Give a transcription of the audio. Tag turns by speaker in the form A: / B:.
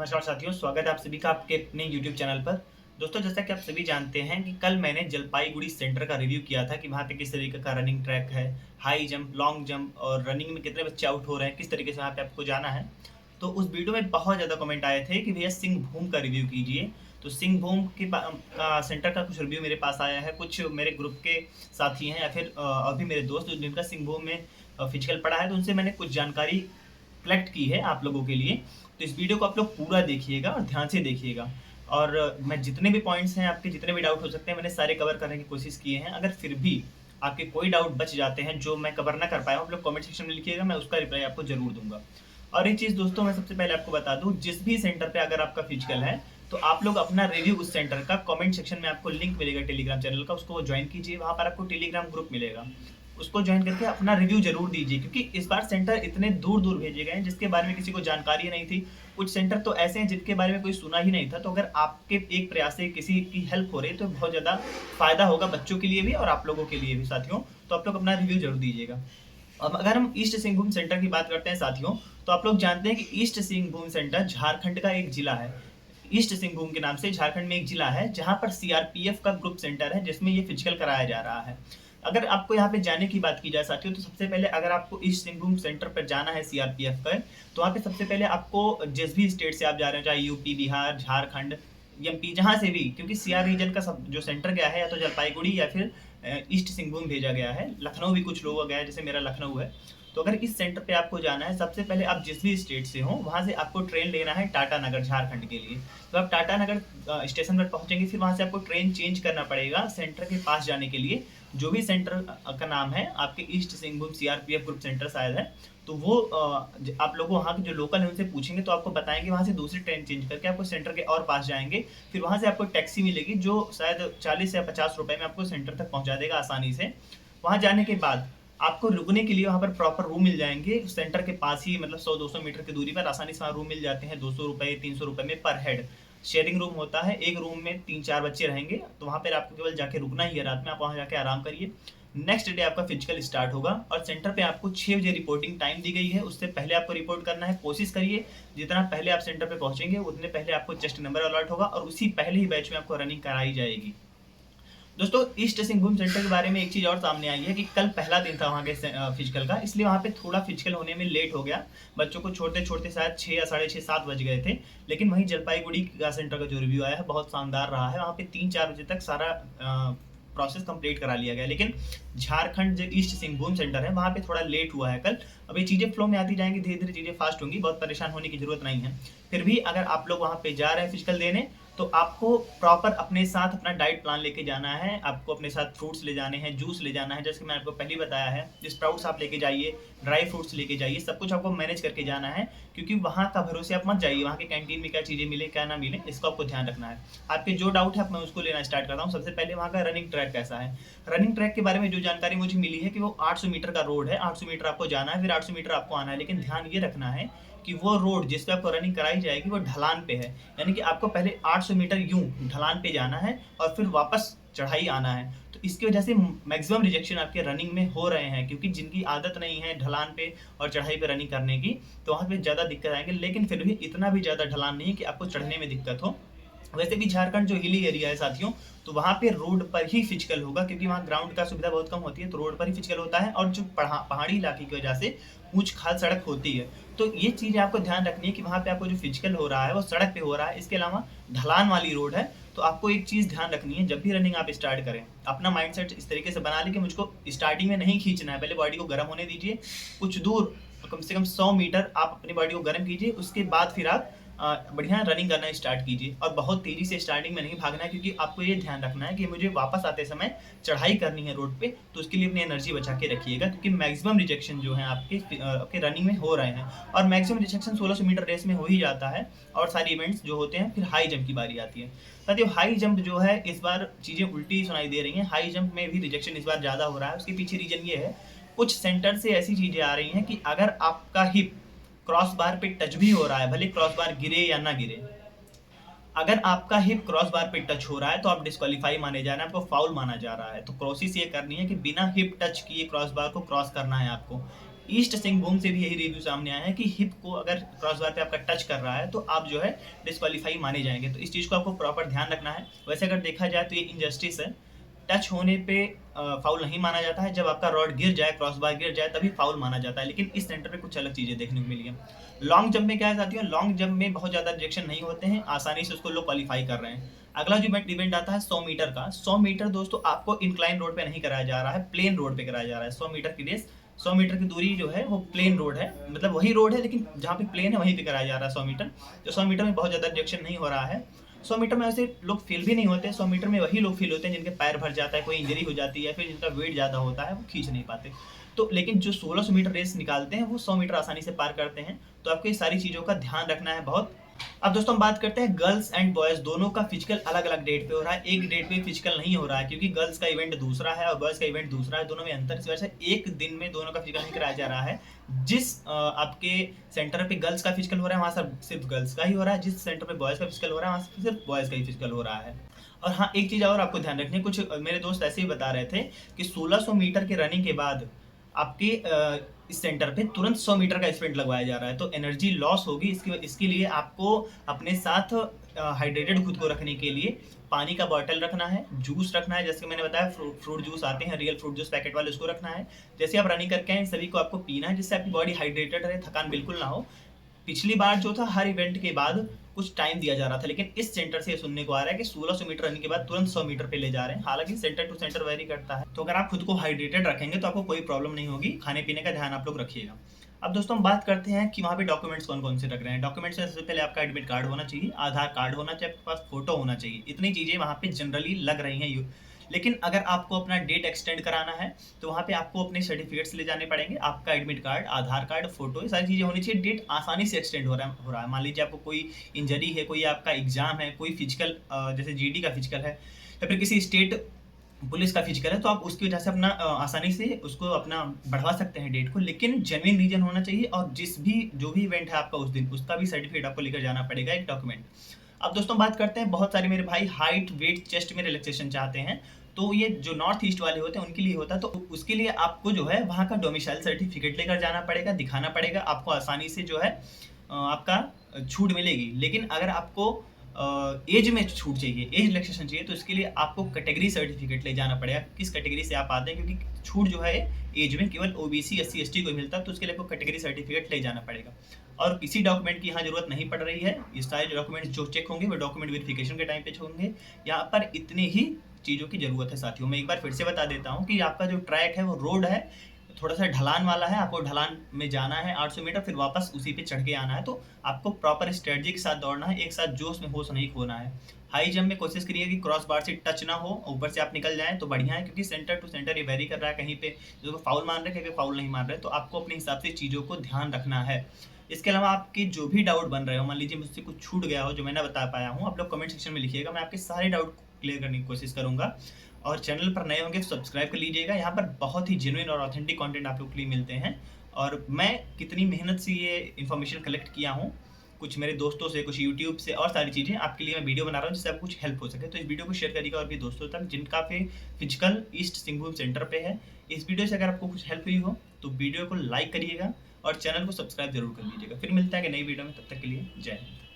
A: नमस्कार साथियों, स्वागत है आप सभी का आपके अपने YouTube चैनल पर। दोस्तों, जैसा कि आप सभी जानते हैं कि कल मैंने जलपाईगुड़ी सेंटर का रिव्यू किया था कि वहाँ पे किस तरीके का रनिंग ट्रैक है, हाई जंप, लॉन्ग जंप और रनिंग में कितने बच्चे आउट हो रहे हैं, किस तरीके से वहाँ पे आपको जाना है। तो उस वीडियो में बहुत ज़्यादा कमेंट आए थे कि भैया सिंहभूम का रिव्यू कीजिए। तो सिंहभूम का सेंटर का कुछ रिव्यू मेरे पास आया है। कुछ मेरे ग्रुप के साथी हैं या फिर अभी मेरे दोस्त जिनका सिंहभूम में फिजिकल पड़ा है, तो उनसे मैंने कुछ जानकारी कलेक्ट की है आप लोगों के लिए। तो इस वीडियो को आप लोग पूरा देखिएगा और ध्यान से देखिएगा। और मैं जितने भी पॉइंट्स हैं, आपके जितने भी डाउट हो सकते हैं, मैंने सारे कवर करने की कोशिश की है। अगर फिर भी आपके कोई डाउट बच जाते हैं जो मैं कवर ना कर पाया हूँ, आप लोग कमेंट सेक्शन में लिखिएगा, मैं उसका रिप्लाई आपको जरूर दूंगा। और एक चीज़ दोस्तों, मैं सबसे पहले आपको बता दूं, जिस भी सेंटर पे अगर आपका फिजिकल है, तो आप लोग अपना रिव्यू उस सेंटर का कमेंट सेक्शन में आपको लिंक मिलेगा टेलीग्राम चैनल का, उसको ज्वाइन कीजिए। वहाँ पर आपको टेलीग्राम ग्रुप मिलेगा, उसको ज्वाइन करके अपना रिव्यू जरूर दीजिए, क्योंकि इस बार सेंटर इतने दूर दूर भेजे गए हैं जिसके बारे में किसी को जानकारी नहीं थी। कुछ सेंटर तो ऐसे हैं जिनके बारे में कोई सुना ही नहीं था। तो अगर आपके एक प्रयास से किसी की हेल्प हो रही है तो बहुत ज़्यादा फायदा होगा बच्चों के लिए भी और आप लोगों के लिए भी साथियों। तो आप लोग अपना रिव्यू जरूर दीजिएगा। अब अगर हम ईस्ट सिंहभूम सेंटर की बात करते हैं साथियों, तो आप लोग जानते हैं कि ईस्ट सिंहभूम सेंटर झारखंड का एक जिला है। ईस्ट सिंहभूम के नाम से झारखंड में एक जिला है जहां पर सीआरपीएफ का ग्रुप सेंटर है, जिसमें ये फिजिकल कराया जा रहा है। अगर आपको यहाँ पे जाने की बात की जाए साथियों, तो सबसे पहले अगर आपको ईस्ट सिंहभूम सेंटर पर जाना है सीआरपीएफ का, तो वहाँ पे सबसे पहले आपको जिस भी स्टेट से आप जा रहे हो, चाहे यूपी, बिहार, झारखंड, एमपी, जहाँ से भी, क्योंकि सीआर रीजन का सब जो सेंटर गया है या तो जलपाईगुड़ी या फिर ईस्ट सिंहभूम भेजा गया है। लखनऊ भी कुछ लोगों का गया है, जैसे मेरा लखनऊ है। तो अगर इस सेंटर पे आपको जाना है, सबसे पहले आप जिस भी स्टेट से हो वहाँ से आपको ट्रेन लेना है टाटा नगर झारखंड के लिए। तो आप टाटा नगर स्टेशन पर पहुंचेंगे, फिर वहाँ से आपको ट्रेन चेंज करना पड़ेगा सेंटर के पास जाने के लिए। जो भी सेंटर का नाम है आपके east Singhbhum CRPF group centre शायद है, तो वो आप लोगों वहाँ के जो लोकल है उनसे पूछेंगे तो आपको बताएंगे। वहाँ से दूसरी ट्रेन चेंज करके आपको सेंटर के और पास जाएंगे। फिर वहाँ से आपको टैक्सी मिलेगी जो शायद 40 या 50 रुपए में आपको सेंटर तक पहुँचा देगा आसानी से। वहाँ जाने के बाद आपको रुकने के लिए वहाँ पर प्रॉपर रूम मिल जाएंगे सेंटर के पास ही, मतलब 100-200 मीटर की दूरी पर आसानी से वहाँ रूम मिल जाते हैं 200 रुपये 300 रुपये में पर हेड। शेयरिंग रूम होता है, एक रूम में 3-4 बच्चे रहेंगे, तो वहाँ पर आपको केवल जाके रुकना ही है रात में। आप वहाँ जाके आराम करिए। नेक्स्ट डे आपका फिजिकल स्टार्ट होगा और सेंटर पे आपको 6 बजे रिपोर्टिंग टाइम दी गई है। उससे पहले आपको रिपोर्ट करना है। कोशिश करिए जितना पहले आप सेंटर पे पहुंचेंगे उतने पहले आपको चेस्ट नंबर अलर्ट होगा और उसी पहले ही बैच में आपको रनिंग कराई जाएगी। दोस्तों, ईस्ट सिंहभूम सेंटर के बारे में एक चीज़ और सामने आई है कि कल पहला दिन था वहाँ के फिजिकल का, इसलिए वहाँ पे थोड़ा फिजिकल होने में लेट हो गया। बच्चों को छोड़ते छोड़ते शायद 6 या साढ़े 6, 7 बज गए थे। लेकिन वहीं जलपाईगुड़ी का सेंटर का जो रिव्यू आया है बहुत शानदार रहा है। वहाँ पे 3-4 बजे तक सारा प्रोसेस कंप्लीट करा लिया गया। लेकिन झारखंड जो ईस्ट सिंहभूम सेंटर है वहाँ पे थोड़ा लेट हुआ है कल। अब ये चीज़ें फ्लो में आती जाएंगी, धीरे धीरे चीज़ें फास्ट होंगी, बहुत परेशान होने की जरूरत नहीं है। फिर भी अगर आप लोग वहाँ पे जा रहे हैं फिजिकल देने, तो आपको प्रॉपर अपने साथ अपना डाइट प्लान लेके जाना है। आपको अपने साथ फ्रूट्स ले जाने हैं, जूस ले जाना है, जैसे कि मैं आपको पहले बताया है। स्प्राउट्स आप लेके जाइए, ड्राई फ्रूट्स लेके जाइए, सब कुछ आपको मैनेज करके जाना है। क्योंकि वहाँ का भरोसे आप मत जाइए, वहाँ के कैंटीन में क्या चीज़ें मिले क्या ना मिले, इसको आपको ध्यान रखना है। आपके जो डाउट है मैं उसको लेना स्टार्ट करता हूँ। सबसे पहले वहाँ का रनिंग ट्रैक कैसा है। रनिंग ट्रैक के बारे में जो जानकारी मुझे मिली है कि वो 800 मीटर का रोड है। 800 मीटर आपको जाना है, फिर 800 मीटर आपको आना है। लेकिन ध्यान ये रखना है कि वो रोड जिस पे आपको रनिंग कराई जाएगी वो ढलान पे है। यानी कि आपको पहले 800 मीटर यूं ढलान पे जाना है और फिर वापस चढ़ाई आना है। तो इसकी वजह से मैक्सिमम रिजेक्शन आपके रनिंग में हो रहे हैं, क्योंकि जिनकी आदत नहीं है ढलान पे और चढ़ाई पे रनिंग करने की, तो वहाँ पे ज़्यादा दिक्कत आएंगे। लेकिन फिर भी इतना भी ज़्यादा ढलान नहीं है कि आपको चढ़ने में दिक्कत हो। वैसे भी झारखंड जो हिली एरिया है साथियों, तो वहाँ पे रोड पर ही फिजिकल होगा, क्योंकि वहाँ ग्राउंड का सुविधा बहुत कम होती है, तो रोड पर ही फिजिकल होता है। और जो पहाड़ी इलाके की वजह से ऊंच खाल सड़क होती है, तो ये चीज़ आपको ध्यान रखनी है कि वहाँ पे आपको जो फिजिकल हो रहा है वो सड़क पे हो रहा है। इसके अलावा ढलान वाली रोड है। तो आपको एक चीज़ ध्यान रखनी है, जब भी रनिंग आप स्टार्ट करें, अपना माइंडसेट इस तरीके से बना लें कि मुझको स्टार्टिंग में नहीं खींचना है। पहले बॉडी को गर्म होने दीजिए, कुछ दूर कम से कम 100 मीटर आप अपनी बॉडी को गर्म कीजिए। उसके बाद फिर आप बढ़िया रनिंग करना स्टार्ट कीजिए। और बहुत तेज़ी से स्टार्टिंग में नहीं भागना है, क्योंकि आपको ये ध्यान रखना है कि मुझे वापस आते समय चढ़ाई करनी है रोड पे, तो उसके लिए अपनी एनर्जी बचा के रखिएगा। क्योंकि मैक्सिमम रिजेक्शन जो है आपके रनिंग में हो रहे हैं, और मैक्सिमम रिजेक्शन 1600 मीटर रेस में हो ही जाता है। और सारे इवेंट्स जो होते हैं, फिर हाई जंप की बारी आती है। साथियों, हाई जंप जो है इस बार चीज़ें उल्टी सुनाई दे रही हैं। हाई जंप में भी रिजेक्शन इस बार ज़्यादा हो रहा है। उसके पीछे रीजन ये है, कुछ सेंटर से ऐसी चीज़ें आ रही हैं कि अगर आपका हिप क्रॉस बार पे टच भी हो रहा है, भले क्रॉस बार गिरे या ना गिरे, अगर आपका हिप क्रॉस बार पे टच हो रहा है तो आप डिस्क्वालीफाई माने जा रहे हैं, आपको फाउल माना जा रहा है। तो कोशिश ये करनी है कि बिना हिप टच किए क्रॉस बार को क्रॉस करना है आपको। ईस्ट सिंहभूम से भी यही रिव्यू सामने आया है कि हिप को अगर क्रॉसबार पे आपका टच कर रहा है तो आप जो है डिस्क्वालीफाई माने जाएंगे। तो इस चीज़ को आपको प्रॉपर ध्यान रखना है। वैसे अगर देखा जाए तो ये इनजस्टिस है, टच होने पे फाउल नहीं माना जाता है, जब आपका रॉड गिर जाए, क्रॉसबार गिर जाए तभी फाउल माना जाता है। लेकिन इस सेंटर पे कुछ अलग चीज़ें देखने को मिली है। लॉन्ग जंप में क्या है साथियों, लॉन्ग जंप में बहुत ज़्यादा रिजेक्शन नहीं होते हैं, आसानी से उसको लोग क्वालीफाई कर रहे हैं। अगला जो इवेंट आता है 100 मीटर का। 100 मीटर दोस्तों आपको इंक्लाइन रोड पे नहीं कराया जा रहा है, प्लेन रोड पे कराया जा रहा है। 100 मीटर की रेस, 100 मीटर की दूरी जो है वो प्लेन रोड है, मतलब वही रोड है लेकिन जहाँ पे प्लेन है वहीं पे कराया जा रहा है 100 मीटर। तो 100 मीटर में बहुत ज़्यादा रिजेक्शन नहीं हो रहा है। 100 मीटर में ऐसे लोग फेल भी नहीं होते। 100 मीटर में वही लोग फेल होते हैं जिनके पैर भर जाता है, कोई इंजरी हो जाती है, फिर जिनका वेट ज़्यादा होता है वो खींच नहीं पाते। तो लेकिन जो 1600 मीटर रेस निकालते हैं वो 100 मीटर आसानी से पार करते हैं। तो आपको ये सारी चीज़ों का ध्यान रखना है बहुत। अब दोस्तों हम बात करते हैं गर्ल्स एंड बॉयज़ दोनों का फिजिकल अलग अलग डेट पे हो रहा है। एक डेट पे फिजिकल नहीं हो रहा है क्योंकि गर्ल्स का इवेंट दूसरा है और बॉयज़ का इवेंट दूसरा है, दोनों में अंतर इस वजह से एक दिन में दोनों का फिजिकल नहीं कराया जा रहा है। जिस आपके सेंटर पे गर्ल्स का फिजिकल हो रहा है वहाँ सिर्फ गर्ल्स का ही हो रहा है, जिस सेंटर पे बॉयज़ का फिजिकल हो रहा है वहाँ सिर्फ बॉयज़ का ही फिजिकल हो रहा है। और हाँ, एक चीज़ और आपको ध्यान रखनी है, कुछ मेरे दोस्त ऐसे ही बता रहे थे कि 1600 मीटर के रनिंग के बाद आपके इस सेंटर पे तुरंत 100 मीटर का स्प्रिंट लगवाया जा रहा है, तो एनर्जी लॉस होगी। इसके लिए आपको अपने साथ हाइड्रेटेड खुद को रखने के लिए पानी का बॉटल रखना है, जूस रखना है, जैसे मैंने बताया फ्रूट जूस आते हैं, रियल फ्रूट जूस पैकेट वाले, उसको रखना है। जैसे आप रनिंग करके आए सभी को आपको पीना है, जिससे आपकी बॉडी हाइड्रेटेड रहे, थकान बिल्कुल ना हो। पिछली बार जो था हर इवेंट के बाद कुछ टाइम दिया जा रहा था, लेकिन इस सेंटर से ये सुनने को आ रहा है कि 1600 मीटर रनिंग के बाद तुरंत 100 मीटर पे ले जा रहे हैं। हालांकि सेंटर टू सेंटर वेरी करता है, तो अगर आप खुद को हाइड्रेटेड रखेंगे तो आपको कोई प्रॉब्लम नहीं होगी। खाने पीने का ध्यान आप लोग रखिएगा। अब दोस्तों हम बात करते हैं कि वहाँ पे डॉक्यूमेंट्स कौन कौन से रख रहे हैं। डॉक्यूमेंट्स में सबसे पहले आपका एडमिट कार्ड होना चाहिए, आधार कार्ड होना चाहिए, आपके पास फोटो होना चाहिए। इतनी चीज़ें वहाँ पे जनरली लग रही हैं। लेकिन अगर आपको अपना डेट एक्सटेंड कराना है तो वहाँ पे आपको अपने सर्टिफिकेट्स ले जाने पड़ेंगे। आपका एडमिट कार्ड, आधार कार्ड, फोटो, ये सारी चीज़ें होनी चाहिए। डेट आसानी से एक्सटेंड हो रहा है। मान लीजिए आपको कोई इंजरी है, कोई आपका एग्जाम है, कोई फिजिकल जैसे जीडी का फिजिकल है या फिर किसी स्टेट पुलिस का फिजिकल है, तो आप उसकी वजह से अपना आसानी से उसको अपना बढ़वा सकते हैं डेट को। लेकिन जेन्युइन रीजन होना चाहिए और जो भी इवेंट है आपका उस दिन, उसका भी सर्टिफिकेट आपको लेकर जाना पड़ेगा, एक डॉक्यूमेंट। अब दोस्तों बात करते हैं, बहुत सारे मेरे भाई हाइट, वेट, चेस्ट में रिलैक्सेशन चाहते हैं, तो ये जो नॉर्थ ईस्ट वाले होते हैं उनके लिए होता है। तो उसके लिए आपको जो है वहाँ का डोमिसाइल सर्टिफिकेट लेकर जाना पड़ेगा, दिखाना पड़ेगा। आपको आसानी से जो है आपका छूट मिलेगी। लेकिन अगर आपको एज में छूट चाहिए, एज रिलैक्सेशन चाहिए, तो इसके लिए आपको कैटेगरी सर्टिफिकेट ले जाना पड़ेगा, किस कैटेगरी से आप आते हैं, क्योंकि छूट जो है एज में केवल ओबीसी, एससी, एसटी को मिलता है, तो उसके लिए आपको कैटेगरी सर्टिफिकेट ले जाना पड़ेगा। और किसी डॉक्यूमेंट की यहाँ जरूरत नहीं पड़ रही है। ये सारे डॉक्यूमेंट्स जो चेक होंगे वो डॉक्यूमेंट वेरिफिकेशन के टाइम पे होंगे। यहाँ पर इतनी ही चीज़ों की ज़रूरत है साथियों। मैं एक बार फिर से बता देता हूँ कि आपका जो ट्रैक है वो रोड है, थोड़ा सा ढलान वाला है। आपको ढलान में जाना है 800 मीटर, फिर वापस उसी पे चढ़ के आना है। तो आपको प्रॉपर स्ट्रेटजी के साथ दौड़ना है, एक साथ जोश में होश नहीं खोना है। हाई जंप में कोशिश करिए कि क्रॉस बार से टच ना हो, ऊपर से आप निकल जाएं तो बढ़िया है, क्योंकि सेंटर टू सेंटर ये वेरी कर रहा है। कहीं पे जो फाउल मान रहे हैं, कहीं पे फाउल नहीं मान रहे, तो आपको अपने हिसाब से चीज़ों को ध्यान रखना है। इसके अलावा आपके जो भी डाउट बन रहे हो, मान लीजिए मुझसे कुछ छूट गया हो जो मैं ना बता पाया हूँ, आप लोग कमेंट सेक्शन में लिखिएगा, मैं आपके सारे डाउट क्लियर करने की कोशिश करूँगा। और चैनल पर नए होंगे तो सब्सक्राइब कर लीजिएगा। यहाँ पर बहुत ही जेन्युइन और ऑथेंटिक कंटेंट आप लोग के लिए मिलते हैं। और मैं कितनी मेहनत से ये इन्फॉर्मेशन कलेक्ट किया हूँ, कुछ मेरे दोस्तों से, कुछ यूट्यूब से, और सारी चीज़ें आपके लिए मैं वीडियो बना रहा हूँ जिससे आपको कुछ हेल्प हो सके। तो इस वीडियो को शेयर करिएगा और भी दोस्तों तक जिनका पे फिजिकल ईस्ट सिंहभूम सेंटर पे है। इस वीडियो से अगर आपको कुछ हेल्प हुई हो तो वीडियो को लाइक करिएगा और चैनल को सब्सक्राइब जरूर कर लीजिएगा। फिर मिलता है कि नई वीडियो में, तब तक के लिए जय हिंद।